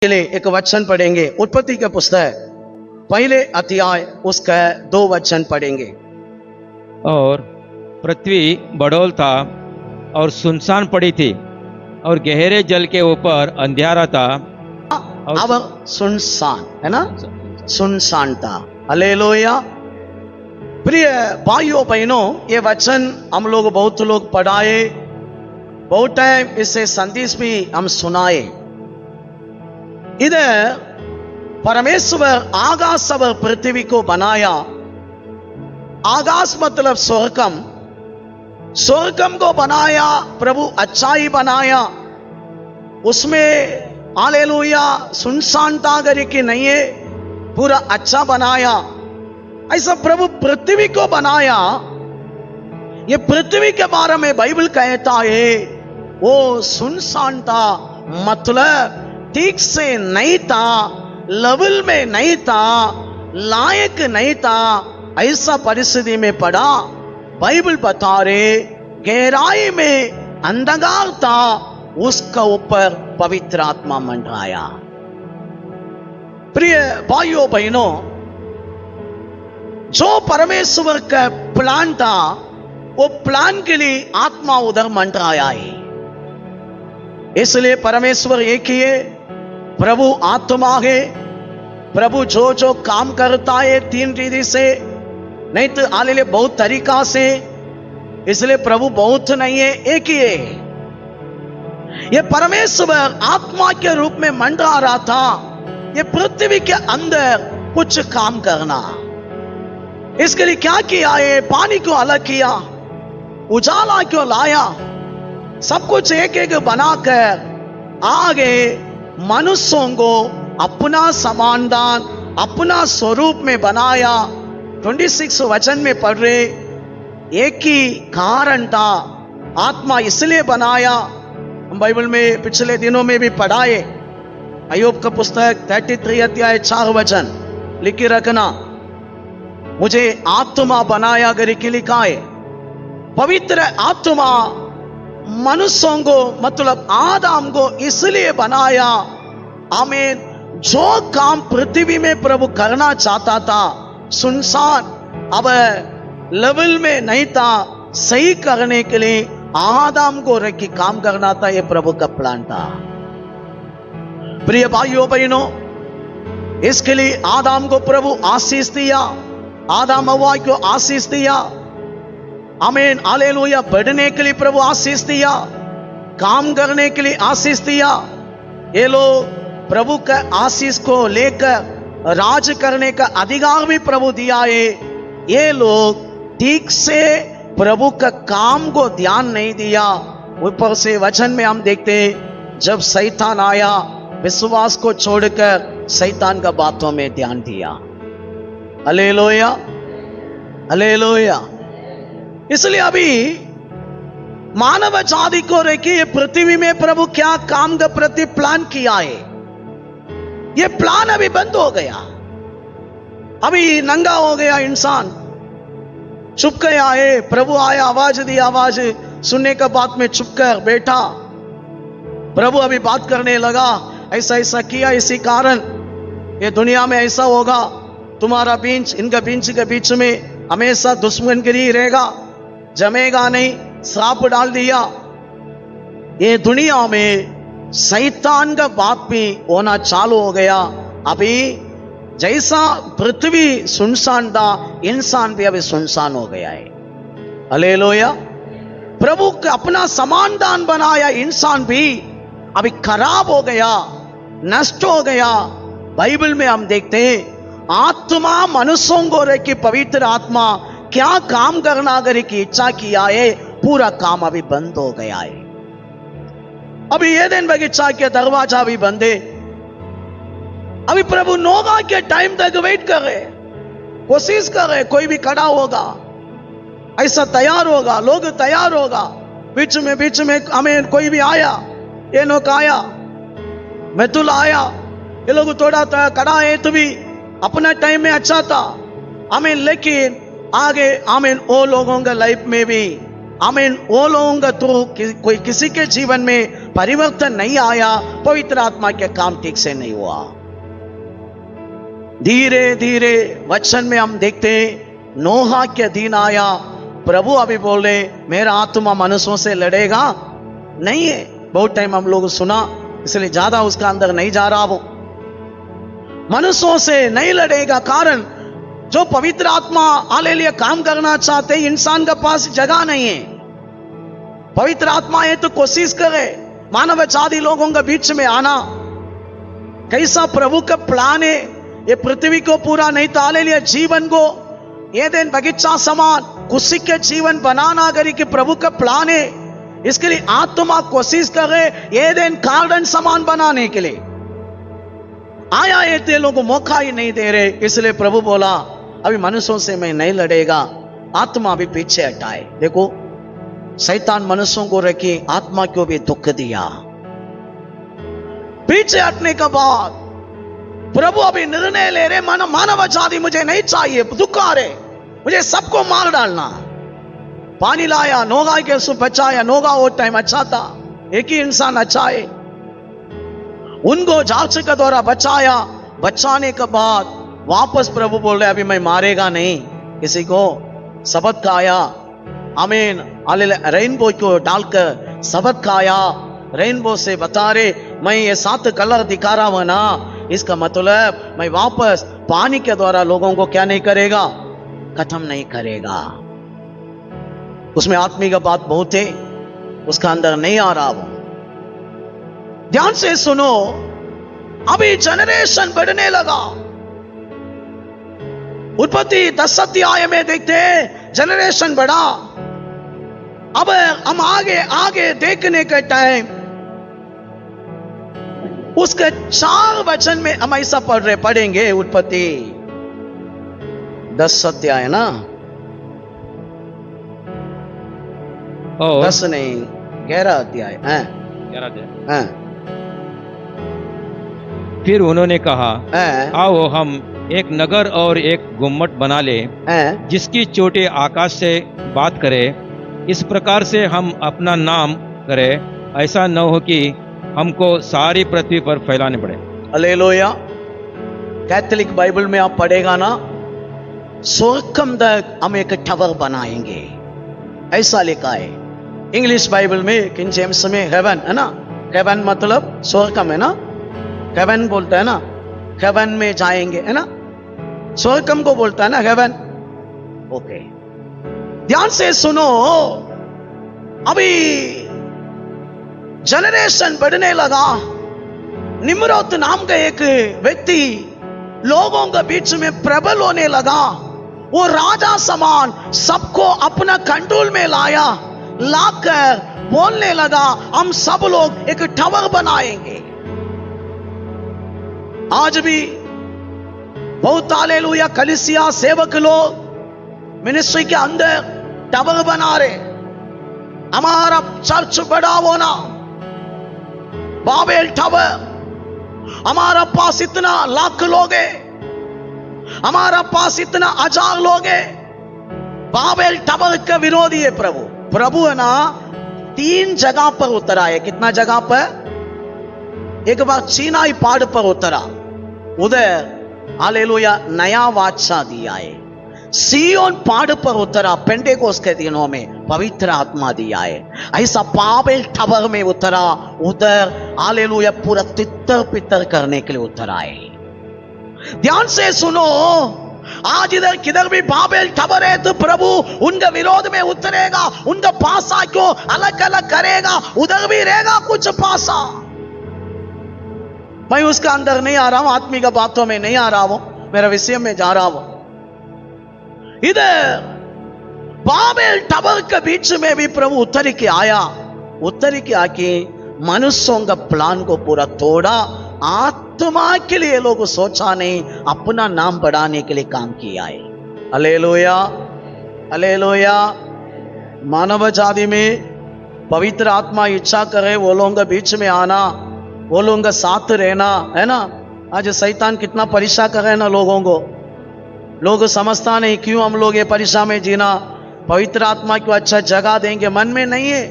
के लिए एक वचन पढ़ेंगे। उत्पत्ति के पुस्तक पहले अध्याय उसका 2 वचन पढ़ेंगे। और पृथ्वी बड़ोल था और सुनसान पड़ी थी और गहरे जल के ऊपर अंधियारा था। अब सुनसान है ना, सुनसान था। हालेलुया। प्रिय भाइयों बहनों, ये वचन हम लोग बहुत लोग पढ़ाए, बहुत टाइम इससे संदेश भी हम सुनाए। इधर परमेश्वर आकाश और पृथ्वी को बनाया। आकाश मतलब स्वर्गम, स्वर्गम को बनाया प्रभु, अच्छाई बनाया। उसमें हालेलुया सुनसानता करके नहीं है, पूरा अच्छा बनाया। ऐसा प्रभु पृथ्वी को बनाया। ये पृथ्वी के बारे में बाइबल कहता है वो सुनसानता मतलब ठीक से नहीं था, लेवल में नहीं था, लायक नहीं था। ऐसा परिस्थिति में पड़ा। बाइबल बता रहे गहराई में अंधकार था, उसका ऊपर पवित्र आत्मा मंडराया। प्रिय भाइयों बहनों, जो परमेश्वर का प्लान था वो प्लान के लिए आत्मा उधर मंडराया है। इसलिए परमेश्वर एक ही है, प्रभु आत्मा है। प्रभु जो जो काम करता है 3 रीति से, नहीं तो हालेलुया बहुत तरीका से। इसलिए प्रभु बहुत नहीं है, एक ही है। ये परमेश्वर आत्मा के रूप में मंडरा रहा था ये पृथ्वी के अंदर कुछ काम करना। इसके लिए क्या किया है? पानी को अलग किया, उजाला क्यों लाया, सब कुछ एक एक बनाकर आगे मनुष्यों को अपना समानदान, अपना स्वरूप में बनाया। 26 वचन में पढ़ रहे एक ही कारण था, आत्मा इसलिए बनाया। हम बाइबल में पिछले दिनों में भी पढ़ाए। अय्यूब का पुस्तक 33 अध्याय 4 वचन लिख के रखना। मुझे आत्मा बनाया करके लिखा है। पवित्र आत्मा मनुष्यों को मतलब आदम को इसलिए बनाया। आमीन। जो काम पृथ्वी में प्रभु करना चाहता था, सुनसान अब लेवल में नहीं था, सही करने के लिए आदम को रख के काम करना था। यह प्रभु का प्लान था। प्रिय भाइयों बहनों, इसके लिए आदम को प्रभु आशीष दिया, आदम हव्वा को आशीष दिया। आमीन हालेलुया। बढ़ने के लिए प्रभु आशीष दिया, काम करने के लिए आशीष दिया। ये लोग प्रभु का आशीष को लेकर राज करने का अधिकार भी प्रभु दिया है। ये लोग ठीक से प्रभु का काम को ध्यान नहीं दिया। ऊपर से वचन में हम देखते हैं जब शैतान आया, विश्वास को छोड़कर शैतान का बातों में ध्यान दिया। Hallelujah, hallelujah. इसलिए अभी मानव जाति को रखिए पृथ्वी में प्रभु क्या काम का प्रति प्लान किया है, ये प्लान अभी बंद हो गया। अभी नंगा हो गया इंसान, चुप गया है। प्रभु आया, आवाज दी, आवाज सुनने का बात में चुप कर बैठा। प्रभु अभी बात करने लगा, ऐसा ऐसा किया, इसी कारण ये दुनिया में ऐसा होगा। तुम्हारा बीच इनका बीच के बीच में हमेशा दुश्मनगिरी रहेगा, जमेगा नहीं, श्राप डाल दिया। ये दुनिया में शैतान का बात भी होना चालू हो गया। अभी जैसा पृथ्वी सुनसान था, इंसान भी अभी सुनसान हो गया है। हालेलुया। प्रभु का अपना समानदान बनाया इंसान भी अभी खराब हो गया, नष्ट हो गया। बाइबल में हम देखते हैं आत्मा मनुष्यों को रख के पवित्र आत्मा क्या काम करना अगर की इच्छा किया है, पूरा काम अभी बंद हो गया है। अभी एदेन बगीचा के दरवाजा भी बंद है। अभी प्रभु नोगा के टाइम तक वेट कर रहे, कोशिश कर रहे, कोई भी खड़ा होगा, ऐसा तैयार होगा, लोग तैयार होगा। बीच में हमें कोई भी आया, ये नोक आया, मैथुल आया, ये लोग थोड़ा खड़ा है तो भी अपना टाइम में अच्छा था। आमीन। लेकिन आगे आमीन वो लोगों का लाइफ में भी आमीन वो लोगों का तो कोई किसी के जीवन में परिवर्तन नहीं आया, पवित्र आत्मा के काम ठीक से नहीं हुआ। धीरे धीरे वचन में हम देखते नोहा के दिन आया, प्रभु अभी बोले मेरा आत्मा मनुष्यों से लड़ेगा नहीं है। बहुत टाइम हम लोग सुना, इसलिए ज्यादा उसका अंदर नहीं जा रहा। वो मनुष्यों से नहीं लड़ेगा, कारण जो पवित्र आत्मा हालेलुया काम करना चाहते इंसान के पास जगह नहीं है। पवित्र आत्मा है तो कोशिश करे मानव जाति लोगों के बीच में आना। कैसा प्रभु का प्लान है, ये पृथ्वी को पूरा नहीं तो हालेलुया जीवन को एदेन बगीचा समान खुशी के जीवन बनाना करी कि प्रभु का प्लान है। इसके लिए आत्मा कोशिश करे एदेन गार्डन समान बनाने के लिए। आया ये तेलों को मौका ही नहीं दे रहे, इसलिए प्रभु बोला अभी मनुष्यों से मैं नहीं लड़ेगा, आत्मा भी पीछे हटाए। देखो शैतान मनुष्यों को रखी, आत्मा को भी दुख दिया। पीछे हटने के बाद प्रभु अभी निर्णय ले रहे, मानव जाति मुझे नहीं चाहिए, दुख आ रहे, मुझे सबको मार डालना। पानी लाया, नोगा के सु बचाया। नोगा वो टाइम अच्छा था, एक ही इंसान अच्छा है। उनको जांच के द्वारा बचाया। बचाने के बाद वापस प्रभु बोल रहे अभी मैं मारेगा नहीं किसी को। शब्द खाया, आमीन, रेनबो को डालकर शब्द खाया। रेनबो से बता रहे मैं ये 7 कलर दिखा रहा हूं ना, इसका मतलब मैं वापस पानी के द्वारा लोगों को क्या नहीं करेगा, खत्म नहीं करेगा। उसमें आत्मिक बात बहुत है, उसका अंदर नहीं आ रहा। वो ध्यान से सुनो, अभी जनरेशन बढ़ने लगा। उत्पत्ति 10 अध्याय में देखते हैं जनरेशन बढ़ा। अब हम आगे आगे देखने के टाइम उसके 4 वचन में हम ऐसा पढ़ेंगे। उत्पत्ति 10 अध्याय ना, और 10 नहीं 11 अध्याय है। 11 अध्याय। हाँ, फिर उन्होंने कहा हाँ, आओ हम एक नगर और एक गुम्मट बना ले, हाँ, जिसकी चोटी आकाश से बात करे। इस प्रकार से हम अपना नाम करें, ऐसा न हो कि हमको सारी पृथ्वी पर फैलाने पड़े। हालेलुया। कैथोलिक बाइबल में आप पढ़ेगा ना, स्वर्गम तक हम एक टावर बनाएंगे, ऐसा लिखा है। इंग्लिश बाइबल में किंग जेम्स में हेवन है ना, हेवन मतलब स्वर्गम है ना, हेवन बोलता है ना, हेवन में जाएंगे है ना, स्वर्गम को बोलता है ना हेवन। ओके, ध्यान से सुनो, अभी जनरेशन बढ़ने लगा। निम्रोत नाम का एक व्यक्ति लोगों के बीच में प्रबल होने लगा। वो राजा समान सबको अपना कंट्रोल में लाया, लाकर बोलने लगा हम सब लोग एक टावर बनाएंगे। आज भी बहुत हालेलुया कलीसिया सेवक लोग मिनिस्ट्री के अंदर टावर बना रहे। हमारा चर्च बड़ा होना, बाबेल टावर, हमारा पास इतना लाख लोग है, हमारा पास इतना 1000 लोग है। बाबेल टावर का विरोधी है प्रभु। प्रभु है ना 3 जगह पर उतरा है। कितना जगह पर? एक बार चीनाई पहाड़ पर उतरा, उधर हालेलुया नया वाचा दिया है। सियोन पहाड़ पर उतरा, पेंटेकोस्त के दिनों में पवित्र आत्मा दिया है। ऐसा बाबेल टावर में उतरा, उधर हालेलुया पूरा तितर पितर करने के लिए उतरा है। ध्यान से सुनो, आज इधर किधर भी बाबेल टावर है तो प्रभु उनके विरोध में उतरेगा, उनका पासा को अलग अलग करेगा। उधर भी रहेगा कुछ पासा। मैं उसका अंदर नहीं आ रहा हूं, आत्मिक बातों में नहीं आ रहा हूं, मेरा विषय में जा रहा हूं। इधर बाबेल टावर के बीच में भी प्रभु उतर के आया। उतर के आके मनुष्यों का प्लान को पूरा तोड़ा। आत्मा के लिए लोग सोचा नहीं, अपना नाम बढ़ाने के लिए काम किया है। Hallelujah, hallelujah. मानव जाति में पवित्र आत्मा इच्छा करे वो लोगों के बीच में आना, वो लोगों का साथ रहना, है ना। आज शैतान कितना परेशान कर रहे हैं ना लोगों को। लोग समझता नहीं क्यों हम लोग ये परेशान में जीना, पवित्र आत्मा को अच्छा जगह देंगे, मन में नहीं है।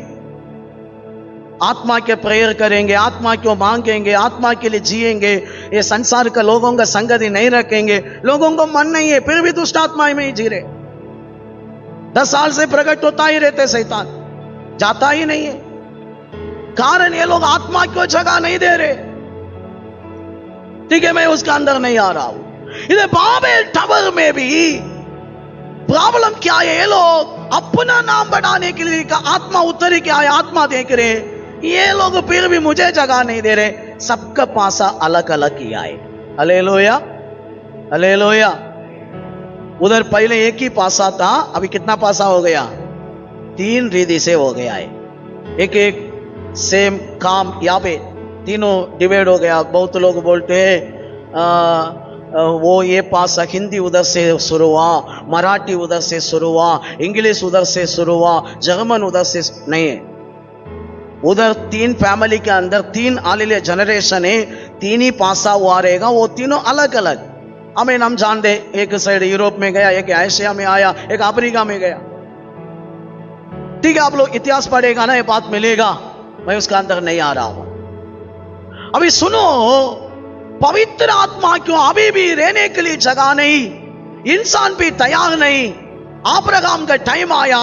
आत्मा के प्रेयर करेंगे, आत्मा को मांगेंगे, आत्मा के लिए जिएंगे, ये संसार का लोगों का संगति नहीं रखेंगे, लोगों को मन नहीं है फिर भी दुष्ट आत्मा में ही जी रहे। 10 साल से प्रकट होता ही रहते, शैतान जाता ही नहीं है। कारण ये लोग आत्मा को जगह नहीं दे रहे। ठीक है, मैं उसके अंदर नहीं आ रहा हूं। इधर बाबेल टावर में भी प्रॉब्लम क्या है, ये लोग अपना नाम बढ़ाने के लिए आत्मा उतर के आए, आत्मा देख रहे, ये लोग फिर भी मुझे जगह नहीं दे रहे। सबका पासा अलग अलग किया है। Hallelujah, hallelujah. उधर पहले एक ही पासा था, अभी कितना पासा हो गया? 3 रीति से हो गया है। एक एक सेम काम, यहाँ पे तीनों डिवाइड हो गया। बहुत लोग बोलते हैं वो ये पासा हिंदी उधर से शुरू हुआ, मराठी उधर से शुरू हुआ, इंग्लिश उधर से शुरू हुआ, जर्मन उधर से नहीं है। उधर 3 फैमिली के अंदर 3 आलिले जनरेशन है, 3 ही पासा हुआ रहेगा, वो तीनों अलग अलग। हमें हम जान दे, एक साइड यूरोप में गया, एक एशिया में आया, एक अफ्रीका में गया। ठीक है, आप लोग इतिहास पढ़ेगा ना, ये बात मिलेगा। मैं उसका अंदर नहीं आ रहा हूं। अभी सुनो, पवित्र आत्मा क्यों अभी भी रहने के लिए जगह नहीं, इंसान भी तैयार नहीं। अब्राहम का टाइम आया,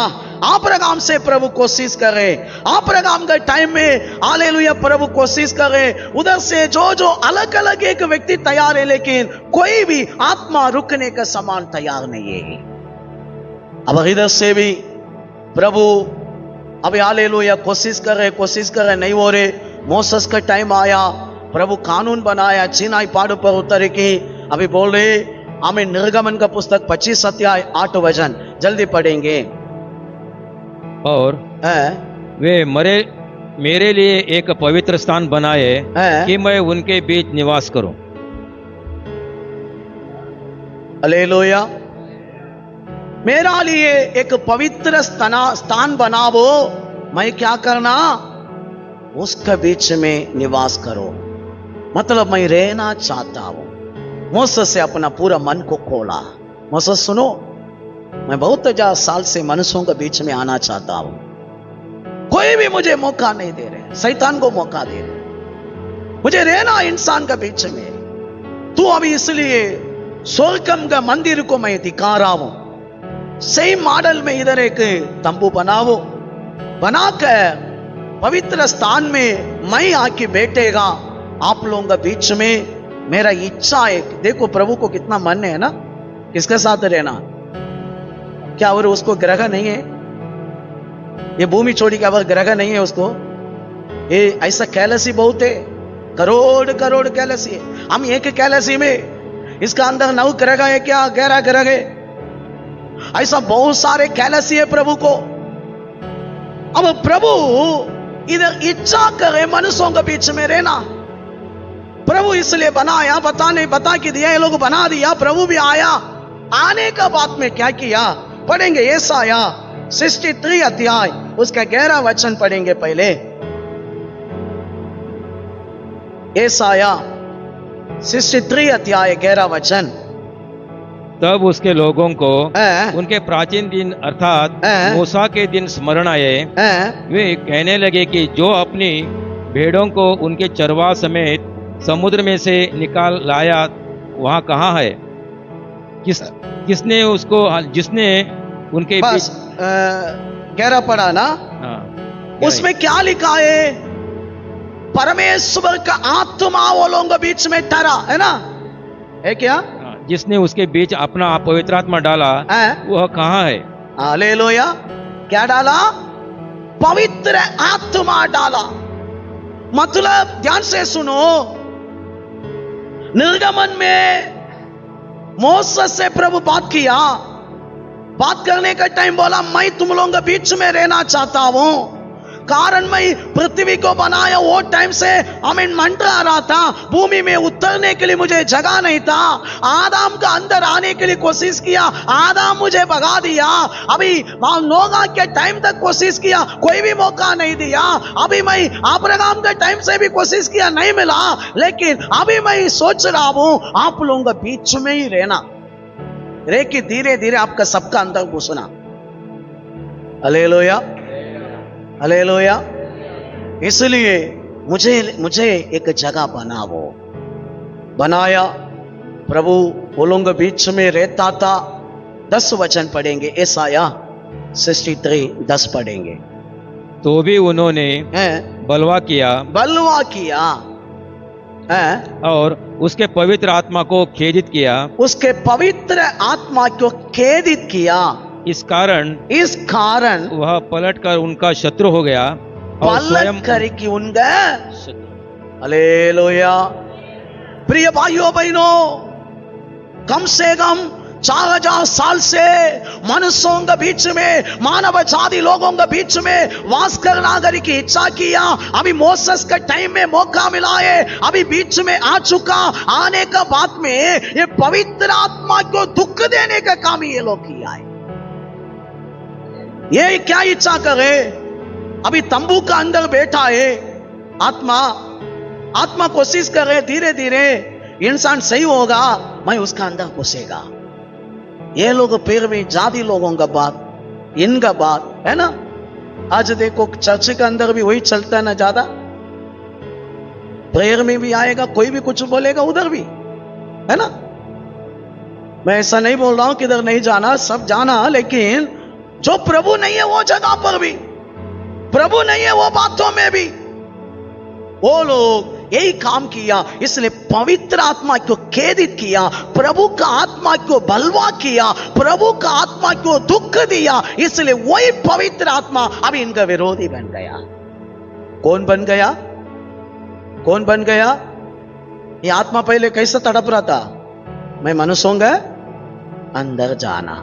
अब्राहम से प्रभु कोशिश करे, अब्राहम का टाइम में हालेलुया प्रभु कोशिश करे। उधर से जो जो अलग अलग एक व्यक्ति तैयार है, लेकिन कोई भी आत्मा रुकने का समान तैयार नहीं है। अब इधर से भी प्रभु अभी हालेलुया कोशिश कर रहे नहीं हो रहे। मोसेस का टाइम आया, प्रभु कानून बनाया, सीनाई पहाड़ पर उतर के अभी बोल रहे। हमें निर्गमन का पुस्तक 25 अध्याय 8 वचन जल्दी पढ़ेंगे। और वे मेरे लिए एक पवित्र स्थान बनाए कि मैं उनके बीच निवास करूं। हालेलुया। मेरा लिए एक पवित्र स्थान बनाओ, मैं क्या करना? उसके बीच में निवास करो। मतलब मैं रहना चाहता हूं। मोसेस से अपना पूरा मन को खोला। मोसेस सुनो, मैं बहुत ज्यादा साल से मनुष्यों के बीच में आना चाहता हूं, कोई भी मुझे मौका नहीं दे रहे, शैतान को मौका दे रहे, मुझे रहना इंसान के बीच में। तू अभी इसलिए स्वर्गम का मंदिर को मैं दिखा रहा हूं। सेम मॉडल में इधर एक तंबू बनाओ, बनाकर पवित्र स्थान में मैं आके बैठेगा आप लोगों के बीच में। मेरा इच्छा है, देखो प्रभु को कितना मन है ना किसके साथ रहना। क्या और उसको ग्रह नहीं है? ये भूमि छोड़ी क्या वह ग्रह नहीं है उसको? ये ऐसा कैलसी बहुत है, करोड़ करोड़ कैलसी है। हम एक कैलसी में इसका अंदर 9 ग्रह है, क्या 11 ग्रह है। ऐसा बहुत सारे कैलसी है प्रभु को। अब प्रभु इधर इच्छा करे मनुष्यों के बीच में रहना। प्रभु इसलिए बनाया, बता के दिया, ये लोग बना दिया। प्रभु भी आया, आने का बात में क्या किया पढ़ेंगे। यशाया 63 अध्याय उसका 11 वचन पढ़ेंगे पहले। यशाया 63 अध्याय 11 वचन। तब उसके लोगों को उनके प्राचीन दिन अर्थात मूसा के दिन स्मरण आए। वे कहने लगे कि जो अपनी भेड़ों को उनके चरवाह समेत समुद्र में से निकाल लाया वहां कहाँ है? किसने उसको, जिसने उनके बस 11 पढ़ा ना? उसमें क्या लिखा है? परमेश्वर का आत्मा वो लोगों के बीच में ठहरा है ना, है क्या? जिसने उसके बीच अपना पवित्र आत्मा डाला वह कहाँ है? हालेलुया। क्या डाला? पवित्र आत्मा डाला। मतलब ध्यान से सुनो, निर्गमन में मोसेस से प्रभु बात किया, बात करने का टाइम बोला मैं तुम लोगों के बीच में रहना चाहता हूं। कारण मैं पृथ्वी को बनाया वो टाइम से हमें मंडरा रहा था, भूमि में उतरने के लिए मुझे जगह नहीं था। आदम का अंदर आने के लिए कोशिश किया, आदम मुझे भगा दिया। अभी नोगा के टाइम तक कोशिश किया, कोई भी मौका नहीं दिया। अभी मैं अब्राहम के टाइम से भी कोशिश किया, नहीं मिला। लेकिन अभी मैं सोच रहा हूं आप लोगों के बीच में ही रहना, रह के धीरे धीरे आपका सबका अंदर घुसना। Hallelujah, hallelujah. इसलिए मुझे एक जगह बनाया। प्रभु वो लोग बीच में रहता था। 10 वचन पढ़ेंगे, यशायाह 63 10 पढ़ेंगे। तो भी उन्होंने बलवा किया और उसके पवित्र आत्मा को खेदित किया। उसके पवित्र आत्मा को खेदित किया। इस कारण वह पलटकर उनका शत्रु हो गया और स्वयं करके उनका हालेलुया। प्रिय भाइयों बहनों, कम से कम 4000 साल से मनुष्यों के बीच में, मानव जाति लोगों के बीच में वास करना की इच्छा किया। अभी मोसेस के टाइम में मौका मिला है, अभी बीच में आ चुका। आने का बाद में ये पवित्र आत्मा को दुख देने का काम ये लोग किया है। ये क्या इच्छा करे? अभी तंबू का अंदर बैठा है आत्मा कोशिश करे, धीरे धीरे इंसान सही होगा, मैं उसका अंदर घुसेगा। ये लोग फिर भी जाति लोगों का बात, इनका बात है ना। आज देखो चर्च के अंदर भी वही चलता है ना, ज्यादा प्रेयर में भी आएगा, कोई भी कुछ बोलेगा उधर भी, है ना। मैं ऐसा नहीं बोल रहा हूं कि इधर नहीं जाना, सब जाना, लेकिन जो प्रभु नहीं है वो जगह पर भी, प्रभु नहीं है वो बातों में भी, वो लोग यही काम किया। इसलिए पवित्र आत्मा को खेदित किया, प्रभु का आत्मा को बलवा किया, प्रभु का आत्मा को दुख दिया। इसलिए वही पवित्र आत्मा अभी इनका विरोधी बन गया। कौन बन गया? ये आत्मा पहले कैसे तड़प रहा था? मैं मनुष्यों के अंदर जाना।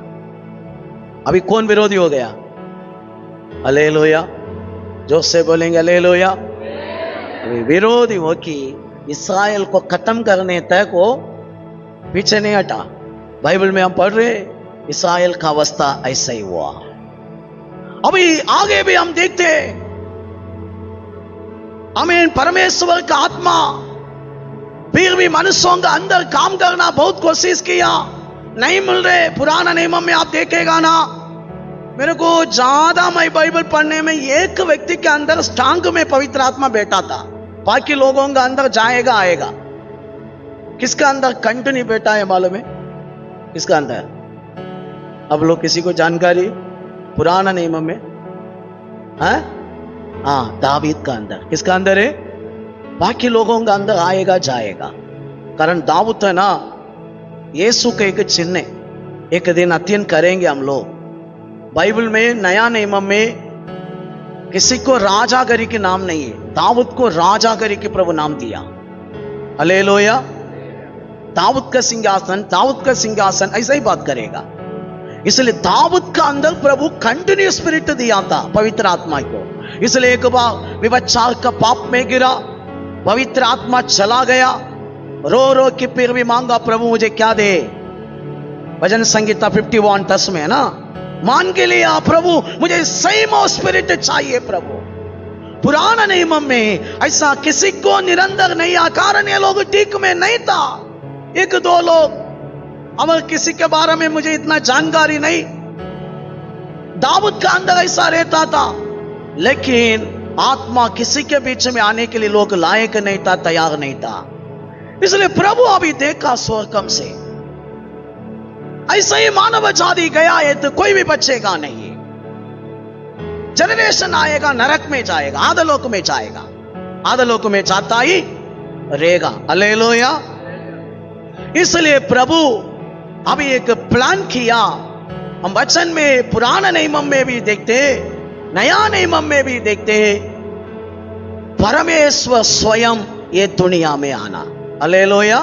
अभी कौन विरोधी हो गया? हालेलुया। जोर से बोलेंगे हालेलुया। विरोधी हो कि इस्राएल को खत्म करने तक वो पीछे नहीं हटा। बाइबल में हम पढ़ रहे इस्राएल का अवस्था ऐसा ही हुआ। अभी आगे भी हम देखते हमें परमेश्वर का आत्मा फिर भी मनुष्यों का अंदर काम करना बहुत कोशिश किया, नहीं मिल रहे। पुराना नियम में आप देखेगा ना, मेरे को ज्यादा मैं बाइबल पढ़ने में एक व्यक्ति के अंदर स्टांग में पवित्र आत्मा बैठा था, बाकी लोगों का अंदर जाएगा आएगा। किसका अंदर कंठ नहीं बैठा है मालूम है? किसका अंदर? अब लोग किसी को जानकारी पुराना नियम में? दावीद का अंदर। किसका अंदर है? बाकी लोगों का अंदर आएगा जाएगा। कारण दाऊद है ना, यीशु का एक चिन्ह एक दिन अध्ययन करेंगे हम लोग। बाइबल में नया नियम में किसी को राजागरी के नाम नहीं है, दाऊद को राजागरी के प्रभु नाम दिया। हालेलुया। दाऊद का सिंहासन ऐसा ही बात करेगा। इसलिए दाऊद का अंदर प्रभु कंटिन्यू स्पिरिट दिया था, पवित्र आत्मा को। इसलिए एक बार व्यभिचार का पाप में गिरा, पवित्र आत्मा चला गया, रो रो के फिर भी मांगा, प्रभु मुझे क्या दे। भजन संगीता 51:10 में है ना, मान के लिया, प्रभु मुझे सही में स्पिरिट चाहिए प्रभु। पुराना नियम में ऐसा किसी को निरंतर नहीं आ, कारण ये लोग ठीक में नहीं था। 1-2 लोग, अब किसी के बारे में मुझे इतना जानकारी नहीं। दाऊद का अंदर ऐसा रहता था, लेकिन आत्मा किसी के बीच में आने के लिए लोग लायक नहीं था, तैयार नहीं था। इसलिए प्रभु अभी देखा स्वर्गम से, ऐसा ही मानव जाति गया है तो कोई भी बचेगा नहीं। जनरेशन आएगा, नरक में जाएगा, आधलोक में जाएगा, आधलोक में जाता ही रहेगा। हालेलुया। इसलिए प्रभु अभी एक प्लान किया। हम वचन में पुराना नियम में भी देखते, नया नियम में भी देखते, परमेश्वर स्वयं ये दुनिया में आना। हालेलुया।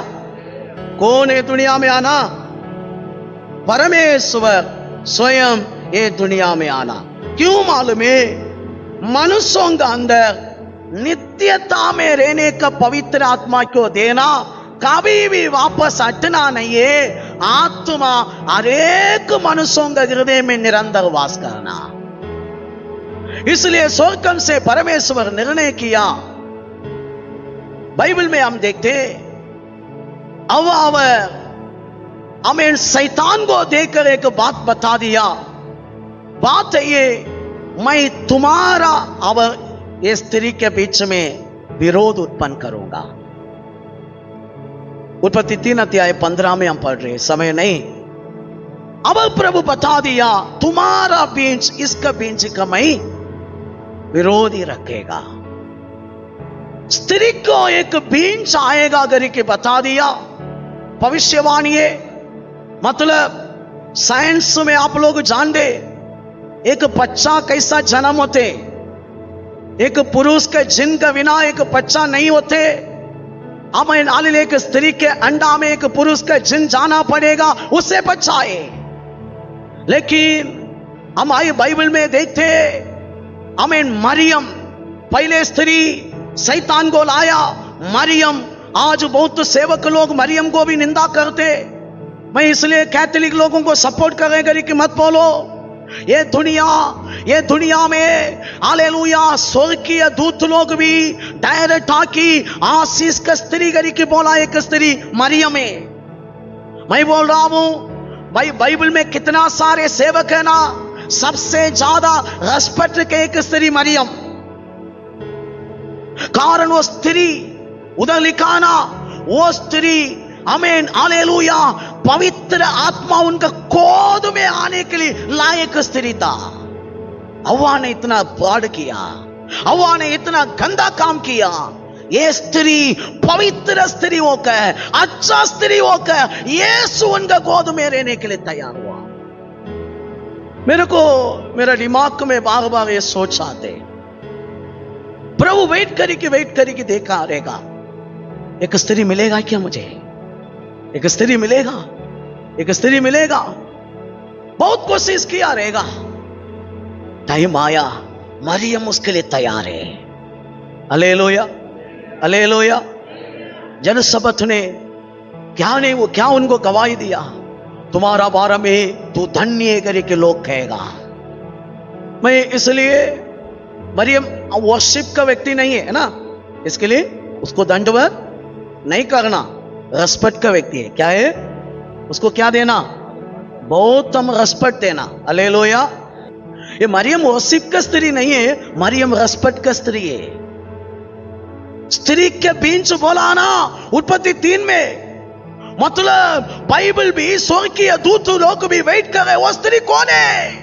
कौन है दुनिया में आना? परमेश्वर स्वयं ये दुनिया में आना। क्यों मालूम है? मनुष्यों का अंदर नित्यता में रहने का पवित्र आत्मा को देना, कभी भी वापस हटना नहीं है। आत्मा हर एक मनुष्यों के हृदय में निरंतर वास करना। इसलिए स्वर्गम से परमेश्वर निर्णय किया। बाइबल में हम देखते अब हमें शैतान को देखकर एक बात बता दिया। बात है ये, मैं तुम्हारा अब ये स्त्री के बीच में विरोध उत्पन्न करूंगा। उत्पत्ति 3:15 में हम पढ़ रहे, समय नहीं। अब प्रभु बता दिया, तुम्हारा बीज इसका बीज का मैं विरोधी रखेगा। स्त्री को एक बीज आएगा करके बता दिया। भविष्यवाणी है, मतलब साइंस में आप लोग जानते एक बच्चा कैसा जन्म होते, एक पुरुष के जिन के बिना एक बच्चा नहीं होते। हमें नालिल एक स्त्री के अंडा में एक पुरुष का जिन जाना पड़ेगा उससे बच्चा है। लेकिन हमारी बाइबल में देखते हमें मरियम, पहले स्त्री शैतान को लाया मरियम। आज बहुत सेवक लोग मरियम को भी निंदा करते। मैं इसलिए कैथोलिक लोगों को सपोर्ट करेगा कि मत बोलो, ये दुनिया में हालेलुया स्वर्गीय दूत लोग भी डायरेक्ट आकी आशीष का स्त्री करी की बोला, एक स्त्री मरियम है। मैं बोल रहा हूं भाई, बाइबल में कितना सारे सेवक है ना, सबसे ज्यादा रेस्पेक्ट के एक स्त्री मरियम। कारण वो स्त्री उधर लिखा ना, वो स्त्री आमीन हालेलुया पवित्र आत्मा उनका गोद में आने के लिए लायक स्त्री था। हव्वा ने इतना बड़ किया, हव्वा ने इतना गंदा काम किया, ये स्त्री पवित्र स्त्री होकर, अच्छा स्त्री होकर यीशु उनका गोद में रहने के लिए तैयार हुआ। मेरा दिमाग में बार बार ये सोच आते, प्रभु वेट करी कि देखा रहेगा एक स्त्री मिलेगा क्या मुझे, एक स्त्री मिलेगा। बहुत कोशिश किया रहेगा, टाइम आया, मरियम उसके लिए तैयार है। Hallelujah hallelujah. जन सबत ने क्या उनको गवाही दिया, तुम्हारा बारे में तू धन्य करे के लोग कहेगा। मैं इसलिए मरियम वर्शिप का व्यक्ति नहीं है ना, इसके लिए उसको दंडवत नहीं करना, रेस्पेक्ट का व्यक्ति है। क्या है उसको क्या देना, बहुत हम रेस्पेक्ट देना। हालेलुया। ये मरियम वर्शिप का स्त्री नहीं है, मरियम रेस्पेक्ट का स्त्री है। स्त्री के बीच बोला ना उत्पत्ति 3 में, मतलब बाइबल भी स्वर्गीय दूत लोग भी वेट कर रहे, वो स्त्री कौन है?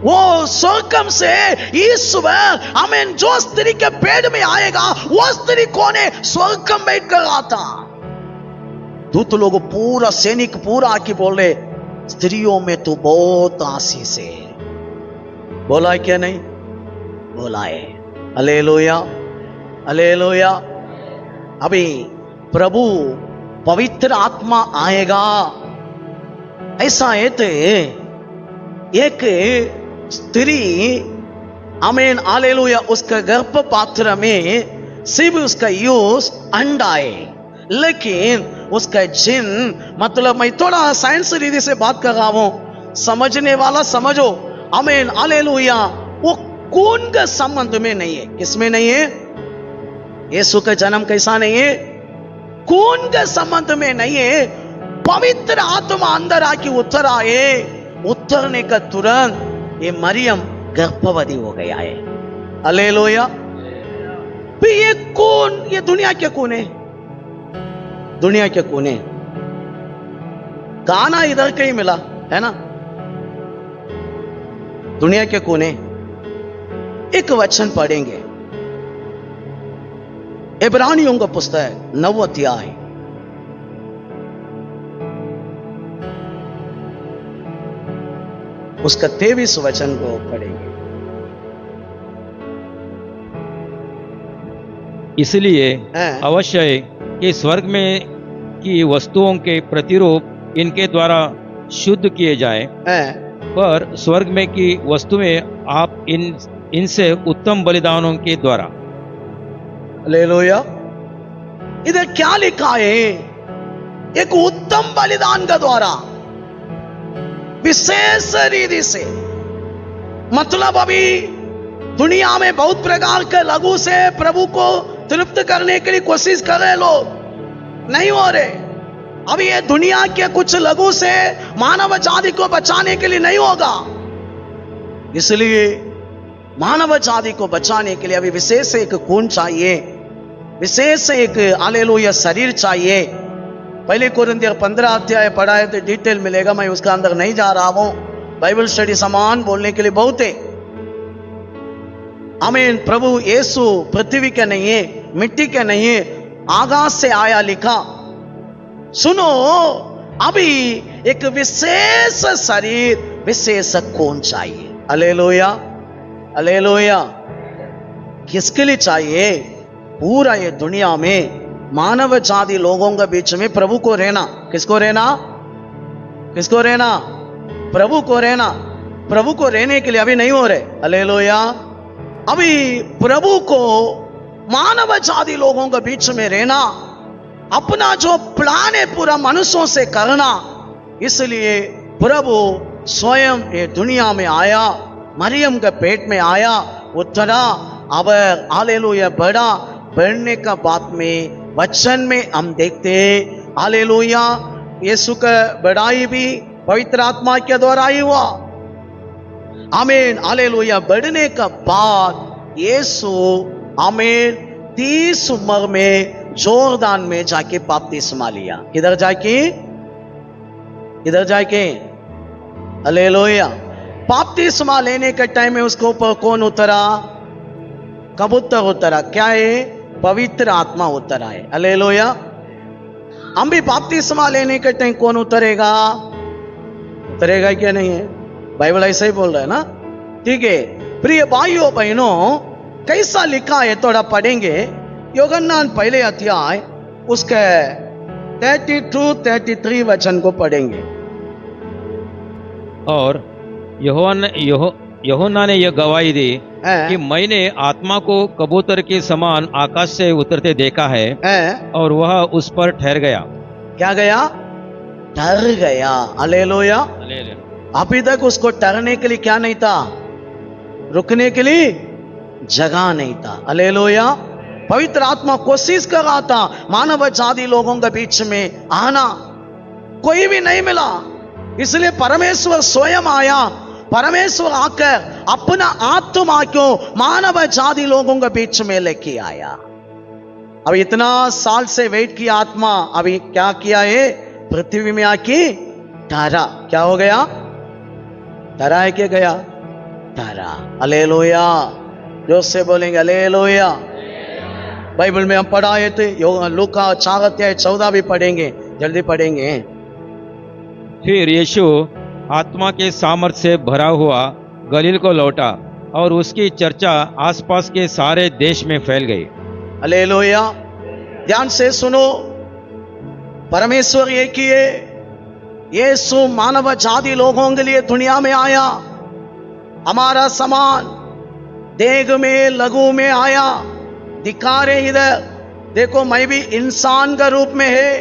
वो स्वर्गम से ईश्वर हमें जो स्त्री के पेट में आएगा वो स्त्री कौन है? स्वर्गम बैठ कर आता। दूत लोग पूरा सैनिक पूरा आके बोल रहे, स्त्रियों में तो बहुत आशीष है। बोला है क्या नहीं? बोला है। Hallelujah hallelujah. अभी प्रभु पवित्र आत्मा आएगा, ऐसा है तो एक स्त्री आमीन हालेलुया उसका गर्भ पात्र में सिर्फ उसका यूज अंडा है, लेकिन उसका जिन, मतलब मैं थोड़ा साइंस रीति से बात कर रहा हूं, समझने वाला समझो। आमीन हालेलुया। वो खून के संबंध में नहीं है। किसमें नहीं है? यीशु का जन्म कैसा नहीं है? खून के संबंध में नहीं है। पवित्र आत्मा अंदर आके उतर आए, उतरने का तुरंत ये मरियम गर्भवती हो गया है। हालेलुया। ये कौन? ये दुनिया के कौन है? दुनिया के कौन है? गाना इधर कहीं मिला है ना, दुनिया के कौन है? एक वचन पढ़ेंगे, इब्रानियों का पुस्तक 9 अध्याय, उसका 23 वचन को पढ़ेंगे। इसलिए अवश्य है कि स्वर्ग में की वस्तुओं के प्रतिरूप इनके द्वारा शुद्ध किए जाए, पर स्वर्ग में की वस्तुएं आप इनसे उत्तम बलिदानों के द्वारा। हालेलुया। इधर क्या लिखा है? एक उत्तम बलिदान का द्वारा, विशेष रीति से। मतलब अभी दुनिया में बहुत प्रकार के लघु से प्रभु को तृप्त करने के लिए कोशिश कर रहे लोग, नहीं हो रहे। अभी ये दुनिया के कुछ लघु से मानव जाति को बचाने के लिए नहीं होगा। इसलिए मानव जाति को बचाने के लिए अभी विशेष एक खून चाहिए, विशेष एक हालेलुया शरीर चाहिए। पहले कोरिन्थियर 15 अध्याय पढ़ा है तो डिटेल मिलेगा, मैं उसका अंदर नहीं जा रहा हूं। बाइबल स्टडी समान बोलने के लिए बहुत है। आमीन। प्रभु यीशु पृथ्वी के नहीं है, मिट्टी के नहीं है, आकाश से आया लिखा। सुनो, अभी एक विशेष शरीर, विशेष खून चाहिए। Hallelujah, hallelujah. किसके लिए चाहिए? पूरा ये दुनिया में मानव जाति लोगों के बीच में प्रभु को रहना। किसको रहना? किसको रहना? प्रभु को रहना। प्रभु को रहने के लिए अभी नहीं हो रहे। हालेलुया। अभी प्रभु को मानव जाति लोगों के बीच में रहना, अपना जो प्लान है पूरा मनुष्यों से करना। इसलिए प्रभु स्वयं ये दुनिया में आया, मरियम के पेट में आया, उतरा। अब हालेलुया बढ़ा। बढ़ने का बात में वचन में हम देखते हैं हालेलुया यीशु का बढ़ाई भी पवित्र आत्मा के द्वारा ही हुआ। आमीन। हालेलुया। बढ़ने का बाद यीशु आमीन 30 उम्र में जोरदान में जाके बपतिस्मा लिया। किधर जाके? किधर जाके? हालेलुया। बपतिस्मा लेने के टाइम में उसके ऊपर कौन उतरा? कबूतर उतरा। क्या है? पवित्र आत्मा उतरा है। हालेलुया। हम भी बपतिस्मा लेने के टाइम कौन उतरेगा? उतरेगा क्या नहीं है? बाइबल ऐसा ही बोल रहा है ना। ठीक है प्रिय भाइयों बहनों, कैसा लिखा है थोड़ा पढ़ेंगे। योहन्ना पहले अध्याय उसके 32-33 वचन को पढ़ेंगे। और यूहन्ना ने यह गवाही दी कि मैंने आत्मा को कबूतर के समान आकाश से उतरते देखा है और वह उस पर ठहर गया। क्या गया? ठहर गया। हालेलुया। अभी तक उसको ठहरने के लिए क्या नहीं था? रुकने के लिए जगह नहीं था। हालेलुया। पवित्र आत्मा कोशिश कर रहा था मानव जाति लोगों के बीच में आना, कोई भी नहीं मिला। इसलिए परमेश्वर स्वयं आया। परमेश्वर आकर अपना आत्मा को मानव जाति लोगों के बीच में लेके आया। अब इतना साल से वेट किया आत्मा, अभी क्या किया है? पृथ्वी में आके ठहरा। क्या हो गया? ठहरा है क्या? गया ठहरा। हालेलुया। जोर से बोलेंगे हालेलुया। बाइबल में हम पढ़ाए थे लूका 4:14 भी पढ़ेंगे, जल्दी पढ़ेंगे। फिर यीशु आत्मा के सामर्थ्य से भरा हुआ गलील को लौटा और उसकी चर्चा आसपास के सारे देश में फैल गई। हालेलुया। ध्यान से सुनो, परमेश्वर एक ही है। यीशु मानव जाति लोगों के लिए दुनिया में आया, हमारा समान देह में लघु में आया। दिखा रहे इधर देखो, मैं भी इंसान का रूप में है।